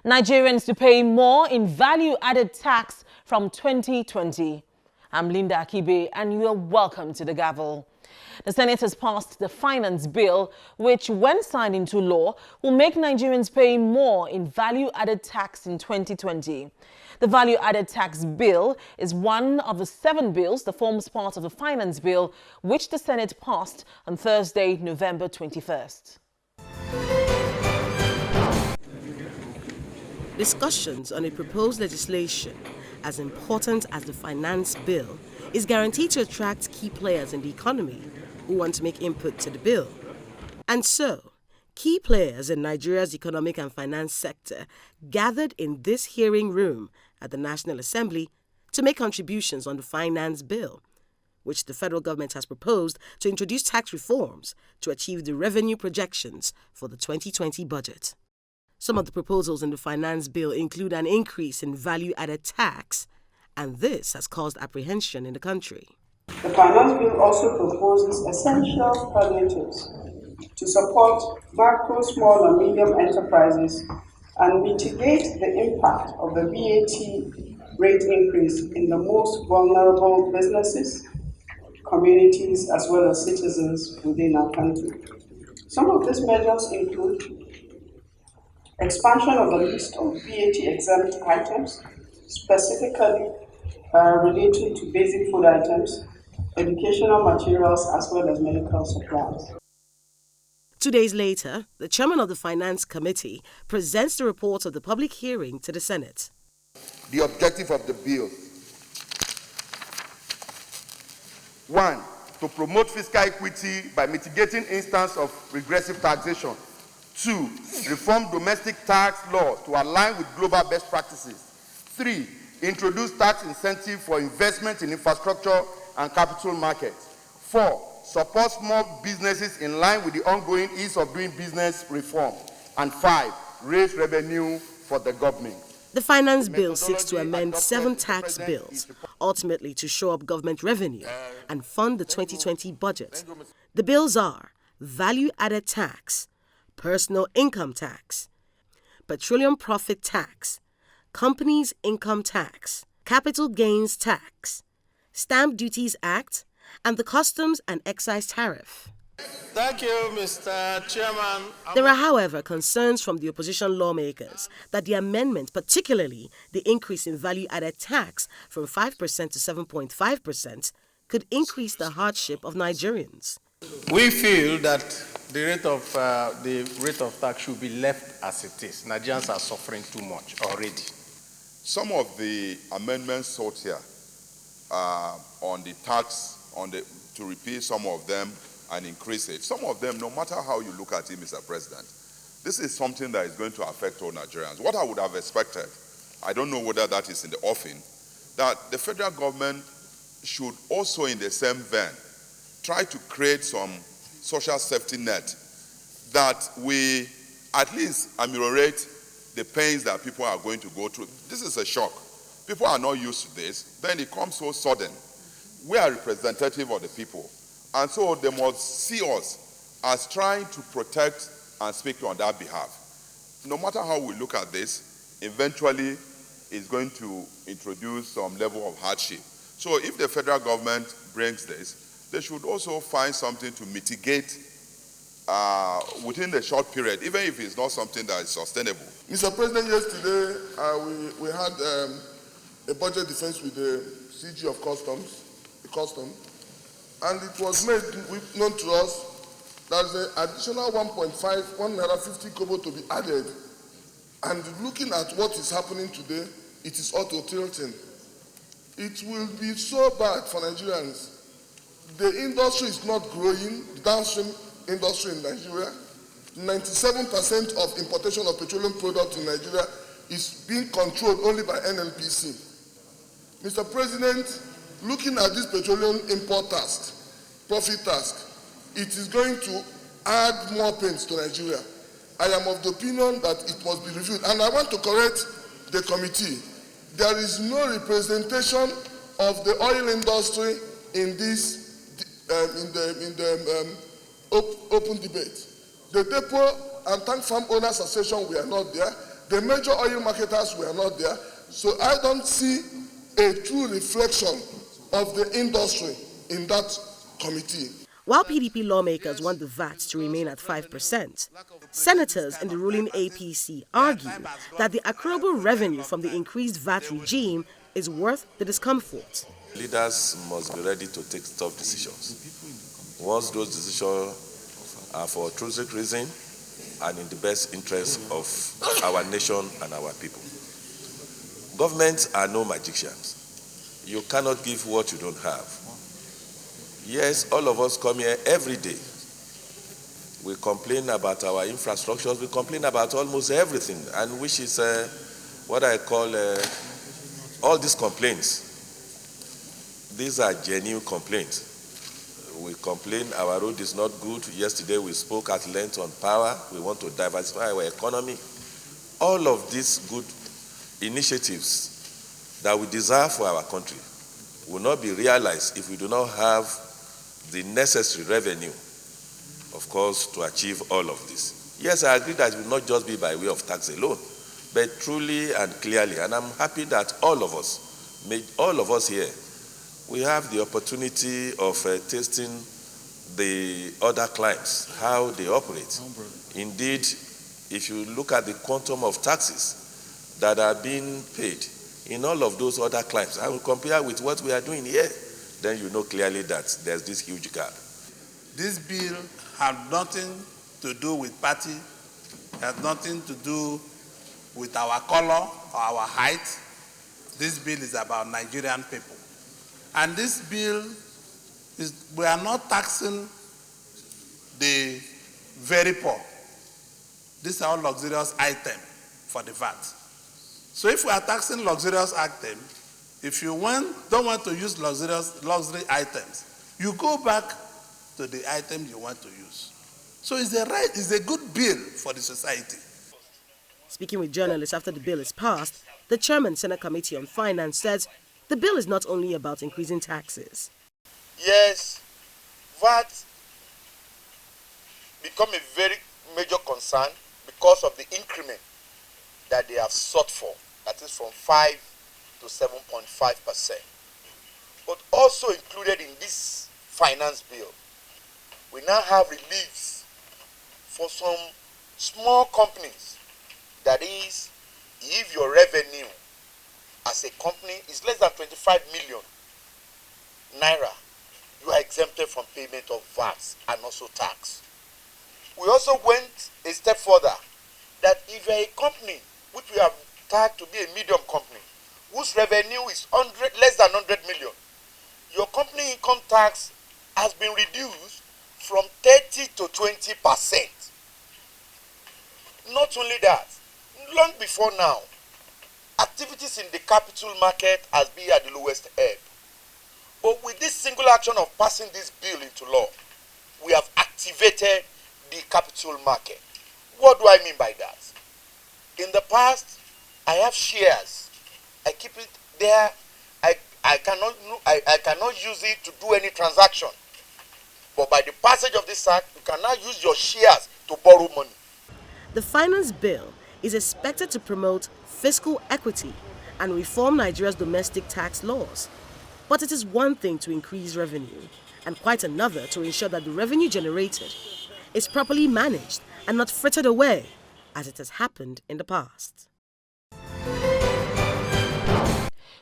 Nigerians to pay more in value-added tax from 2020. I'm Linda Akibe, and you are welcome to The Gavel. The Senate has passed the Finance Bill, which, when signed into law, will make Nigerians pay more in value-added tax in 2020. The Value-Added Tax Bill is one of the 7 bills that forms part of the Finance Bill, which the Senate passed on Thursday, November 21st. Discussions on a proposed legislation as important as the Finance Bill is guaranteed to attract key players in the economy who want to make input to the bill. And so, key players in Nigeria's economic and finance sector gathered in this hearing room at the National Assembly to make contributions on the Finance Bill, which the federal government has proposed to introduce tax reforms to achieve the revenue projections for the 2020 budget. Some of the proposals in the Finance Bill include an increase in value-added tax, and this has caused apprehension in the country. The Finance Bill also proposes essential palliatives to support macro, small and medium enterprises and mitigate the impact of the VAT rate increase in the most vulnerable businesses, communities, as well as citizens within our country. Some of these measures include expansion of the list of VAT-exempt items, specifically related to basic food items, educational materials, as well as medical supplies. 2 days later, the chairman of the Finance Committee presents the report of the public hearing to the Senate. The objective of the bill: 1. To promote fiscal equity by mitigating instances of regressive taxation. 2. Reform domestic tax law to align with global best practices. 3. Introduce tax incentive for investment in infrastructure and capital markets. 4. Support small businesses in line with the ongoing ease of doing business reform. And 5. Raise revenue for the government. The Finance Bill seeks to amend 7 tax bills, ultimately to shore up government revenue and fund the 2020 budget. The bills are value-added tax, personal income tax, petroleum profit tax, companies income tax, capital gains tax, Stamp Duties Act, and the Customs and Excise Tariff. Thank you, Mr. Chairman. There are, however, concerns from the opposition lawmakers that the amendment, particularly the increase in value-added tax from 5% to 7.5%, could increase the hardship of Nigerians. We feel that the rate of tax should be left as it is. Nigerians are suffering too much already. Some of the amendments sought here on the tax, to repeal some of them and increase it. Some of them, no matter how you look at it, Mr. President, this is something that is going to affect all Nigerians. What I would have expected, I don't know whether that is in the offing, that the federal government should also in the same vein try to create some social safety net that we at least ameliorate the pains that people are going to go through. This is a shock. People are not used to this. Then it comes so sudden. We are representative of the people. And so they must see us as trying to protect and speak on their behalf. No matter how we look at this, eventually it's going to introduce some level of hardship. So if the federal government brings this, they should also find something to mitigate within the short period, even if it's not something that is sustainable. Mr. President, yesterday we had a budget defense with the CG of Customs, and it was made known to us that the additional 150 kobo to be added. And looking at what is happening today, it is auto-tilting. It will be so bad for Nigerians. The industry is not growing, the downstream industry in Nigeria. 97% of importation of petroleum products in Nigeria is being controlled only by NNPC. Mr. President, looking at this petroleum import tax, profit tax, it is going to add more pains to Nigeria. I am of the opinion that it must be reviewed. And I want to correct the committee. There is no representation of the oil industry in this open debate. The Depot and Tank Farm Owners Association were not there. The major oil marketers were not there. So I don't see a true reflection of the industry in that committee. While PDP lawmakers want the VAT to remain at 5%, senators in the ruling APC argue that the accruable revenue from the increased VAT regime is worth the discomfort. Leaders must be ready to take tough decisions. Once those decisions are for altruistic reason and in the best interest of our nation and our people. Governments are no magicians. You cannot give what you don't have. Yes, all of us come here every day. We complain about our infrastructures, we complain about almost everything, and which is what I call all these complaints. These are genuine complaints. We complain our road is not good. Yesterday we spoke at length on power. We want to diversify our economy. All of these good initiatives that we desire for our country will not be realized if we do not have the necessary revenue, of course, to achieve all of this. Yes, I agree that it will not just be by way of tax alone, but truly and clearly. And I'm happy that all of us here, we have the opportunity of tasting the other climes, how they operate. Indeed, if you look at the quantum of taxes that are being paid in all of those other climes, I will compare with what we are doing here, then you know clearly that there's this huge gap. This bill has nothing to do with party, has nothing to do with our color or our height. This bill is about Nigerian people. And this bill we are not taxing the very poor. These are all luxurious items for the VAT. So if we are taxing luxurious items, if you don't want to use luxury items, you go back to the item you want to use. So it's a good bill for the society. Speaking with journalists after the bill is passed, the chairman, Senate Committee on Finance, says the bill is not only about increasing taxes. Yes, VAT become a very major concern because of the increment that they have sought for, that is from 5 to 7.5%. But also included in this finance bill, we now have reliefs for some small companies. That is, if your revenue as a company is less than 25 million naira, you are exempted from payment of VAT and also tax. We also went a step further, that if you are a company which we have tagged to be a medium company, whose revenue is less than 100 million, your company income tax has been reduced from 30 to 20%. Not only that, long before now, activities in the capital market has been at the lowest ebb. But with this single action of passing this bill into law, we have activated the capital market. What do I mean by that? In the past, I have shares. I keep it there. I cannot use it to do any transaction. But by the passage of this act, you can now use your shares to borrow money. The finance bill is expected to promote fiscal equity and reform Nigeria's domestic tax laws. But it is one thing to increase revenue and quite another to ensure that the revenue generated is properly managed and not frittered away, as it has happened in the past.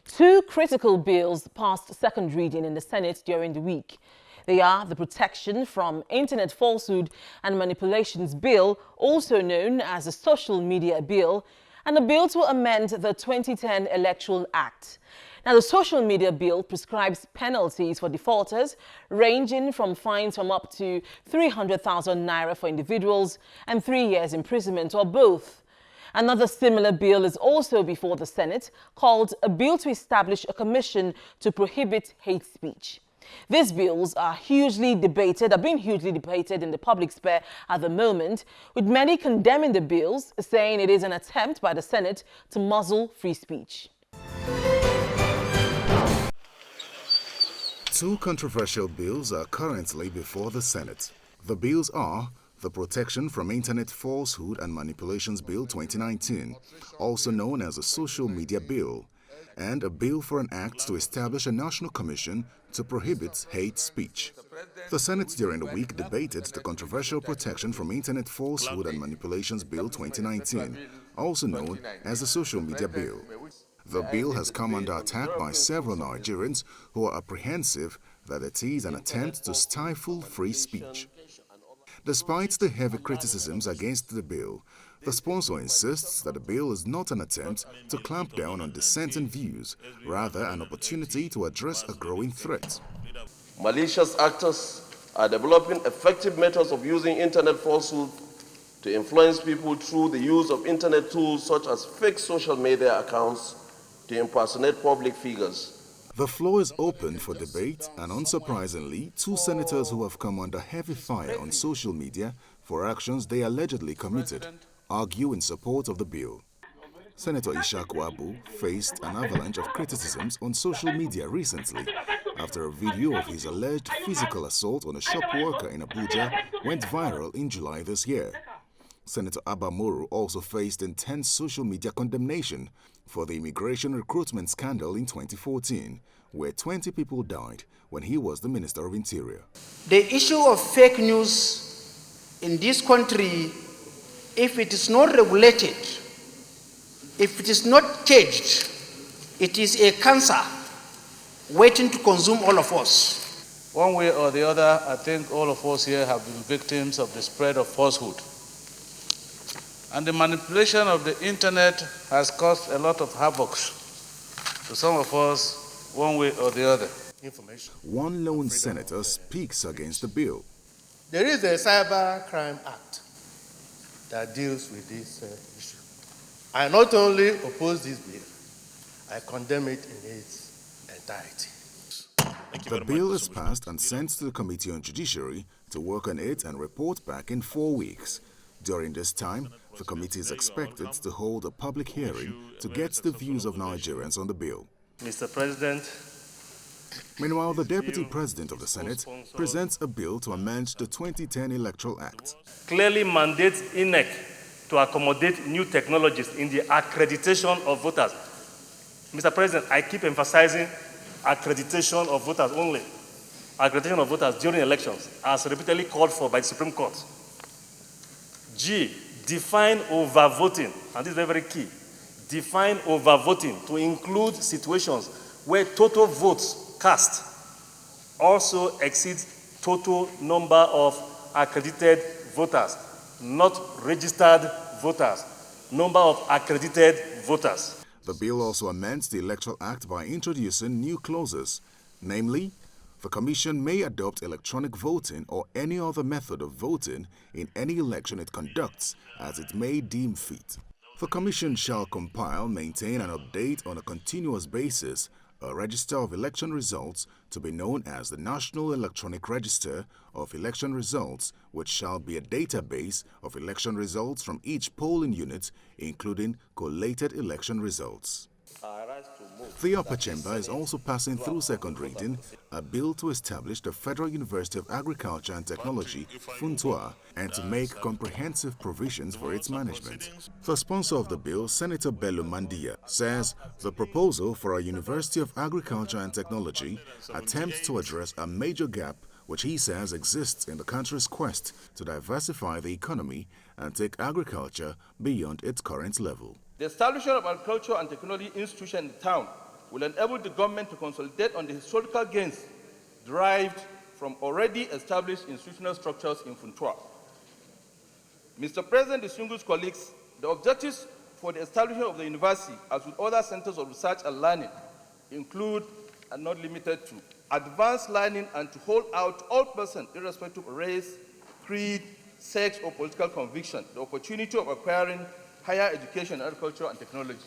Two critical bills passed second reading in the Senate during the week. They are the Protection from Internet Falsehood and Manipulations Bill, also known as the Social Media Bill, and a bill to amend the 2010 Electoral Act. Now, the Social Media Bill prescribes penalties for defaulters ranging from fines from up to 300,000 naira for individuals and 3 years imprisonment or both. Another similar bill is also before the Senate, called a bill to establish a commission to prohibit hate speech. These bills are being hugely debated in the public sphere at the moment, with many condemning the bills, saying it is an attempt by the Senate to muzzle free speech. Two controversial bills are currently before the Senate. The bills are the Protection from Internet Falsehood and Manipulations Bill 2019, also known as the Social Media Bill, and a bill for an act to establish a national commission to prohibit hate speech. The Senate during the week debated the controversial Protection from Internet Falsehood and Manipulations Bill 2019, also known as the Social Media Bill. The bill has come under attack by several Nigerians who are apprehensive that it is an attempt to stifle free speech. Despite the heavy criticisms against the bill, the sponsor insists that the bill is not an attempt to clamp down on dissenting views, rather an opportunity to address a growing threat. Malicious actors are developing effective methods of using internet falsehood to influence people through the use of internet tools such as fake social media accounts to impersonate public figures. The floor is open for debate, and unsurprisingly, two senators who have come under heavy fire on social media for actions they allegedly committed argue in support of the bill. Senator Ishaku Abu faced an avalanche of criticisms on social media recently after a video of his alleged physical assault on a shop worker in Abuja went viral in July this year. Senator Abba Moro also faced intense social media condemnation for the immigration recruitment scandal in 2014, where 20 people died when he was the Minister of Interior. The issue of fake news in this country, if it is not regulated, if it is not caged, it is a cancer waiting to consume all of us. One way or the other, I think all of us here have been victims of the spread of falsehood. And the manipulation of the internet has caused a lot of havoc to some of us, one way or the other. One lone senator speaks against the bill. There is a Cyber Crime Act that deals with this issue. I not only oppose this bill, I condemn it in its entirety. The bill is passed and sent to the Committee on Judiciary to work on it and report back in 4 weeks. During this time, the committee is expected to hold a public hearing to get the views of Nigerians on the bill. Mr. President. Meanwhile, the Deputy President of the Senate presents a bill to amend the 2010 Electoral Act. Clearly mandates INEC to accommodate new technologies in the accreditation of voters. Mr. President, I keep emphasizing accreditation of voters only. Accreditation of voters during elections, as repeatedly called for by the Supreme Court. G, define overvoting, and this is very, very key. Define overvoting to include situations where total votes cast also exceeds total number of accredited voters, not registered voters, number of accredited voters. The bill also amends the Electoral Act by introducing new clauses, namely, the Commission may adopt electronic voting or any other method of voting in any election it conducts as it may deem fit. The Commission shall compile, maintain and update on a continuous basis a register of election results to be known as the National Electronic Register of Election Results, which shall be a database of election results from each polling unit, including collated election results. The upper chamber is also passing through second reading a bill to establish the Federal University of Agriculture and Technology, Funtua, and to make comprehensive provisions for its management. The sponsor of the bill, Senator Bello Mandia, says the proposal for a University of Agriculture and Technology attempts to address a major gap which he says exists in the country's quest to diversify the economy and take agriculture beyond its current level. The establishment of Agriculture and Technology Institution in the town will enable the government to consolidate on the historical gains derived from already established institutional structures in Funtua. Mr. President, distinguished colleagues, the objectives for the establishment of the university, as with other centers of research and learning, include, and not limited to, advanced learning and to hold out all persons, irrespective of race, creed, sex, or political conviction, the opportunity of acquiring higher education in agriculture and technology.